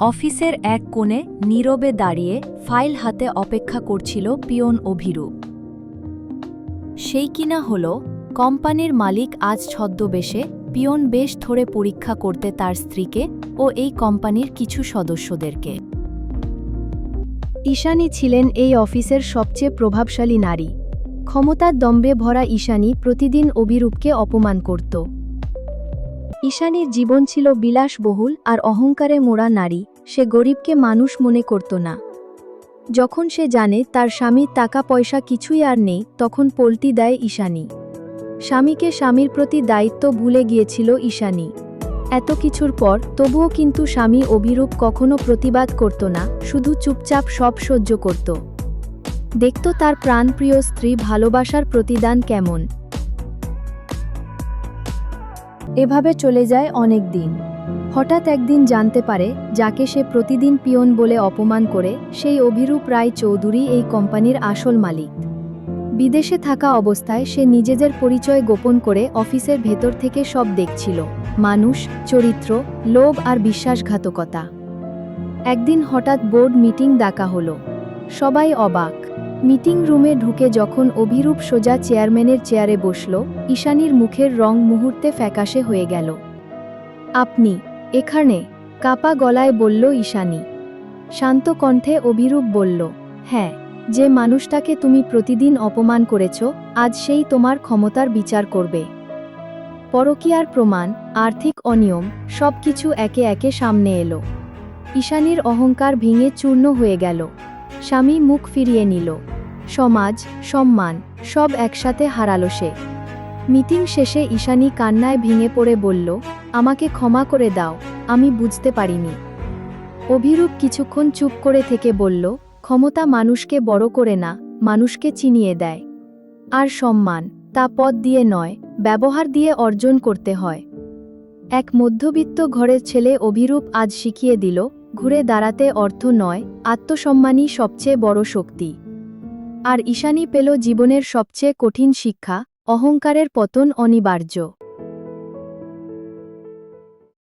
অফিসের এক কোণে নীরবে দাঁড়িয়ে ফাইল হাতে অপেক্ষা করছিল পিয়ন অভিরূপ। সেই কিনা হল কোম্পানির মালিক আজ ছদ্মবেশে পিয়ন বেশ ধরে পরীক্ষা করতে তার স্ত্রীকে ও এই কোম্পানির কিছু সদস্যদেরকে। ঈশানী ছিলেন এই অফিসের সবচেয়ে প্রভাবশালী নারী। ক্ষমতার দম্ভে ভরা ঈশানী প্রতিদিন অভিরূপকে অপমান করত। ঈশানীর জীবন ছিল বিলাসবহুল আর অহংকারে মোড়া নারী। সে গরিবকে মানুষ মনে করত না। যখন সে জানে তার স্বামীর টাকা পয়সা কিছুই আর নেই, তখন পল্টি দেয় ঈশানী। স্বামীকে স্বামীর প্রতি দায়িত্ব ভুলে গিয়েছিল ঈশানী। এত কিছুর পর তবুও কিন্তু স্বামী অভিরূপ কখনো প্রতিবাদ করত না, শুধু চুপচাপ সব সহ্য করত। দেখত তার প্রাণপ্রিয় স্ত্রী ভালোবাসার প্রতিদান কেমন। এভাবে চলে যায় অনেক দিন। হঠাৎ একদিন জানতে পারে যাকে সে প্রতিদিন পিয়ন বলে অপমান করে, সেই অভিরূপ রায় চৌধুরী এই কোম্পানির আসল মালিক। বিদেশে থাকা অবস্থায় সে নিজেদের পরিচয় গোপন করে অফিসের ভেতর থেকে সব দেখছিল: মানুষ, চরিত্র, লোভ আর বিশ্বাসঘাতকতা। একদিন হঠাৎ বোর্ড মিটিং ডাকা হলো। সবাই অবাক। মিটিং রুমে ঢুকে যখন অভিরূপ সোজা চেয়ারম্যানের চেয়ারে বসল, ঈশানীর মুখের রং মুহূর্তে ফ্যাকাশে হয়ে গেল। আপনি এখানে? কাপা গলায় বলল ঈশানী। শান্ত কণ্ঠে অভিরূপ বলল, হ্যাঁ, যে মানুষটাকে তুমি প্রতিদিন অপমান করেছ, আজ সেই তোমার ক্ষমতার বিচার করবে। পরকীয়ার প্রমাণ, আর্থিক অনিয়ম, সবকিছু একে একে সামনে এলো। ঈশানীর অহংকার ভেঙে চূর্ণ হয়ে গেল। স্বামী মুখ ফিরিয়ে নিল। সমাজ, সম্মান, সব একসাথে হারালো সে। মিটিং শেষে ঈশানী কান্নায় ভেঙে পড়ে বলল, আমাকে ক্ষমা করে দাও, আমি বুঝতে পারিনি। অভিরূপ কিছুক্ষণ চুপ করে থেকে বলল, ক্ষমতা মানুষকে বড় করে না, মানুষকে চিনিয়ে দেয়। আর সম্মান, তা পদ দিয়ে নয়, ব্যবহার দিয়ে অর্জন করতে হয়। এক মধ্যবিত্ত ঘরের ছেলে অভিরূপ আজ শিখিয়ে দিল, ঘুরে দাঁড়াতে অর্থ নয়, আত্মসম্মানই সবচেয়ে বড় শক্তি। আর ঈশানী পেল জীবনের সবচেয়ে কঠিন শিক্ষা: অহংকারের পতন অনিবার্য।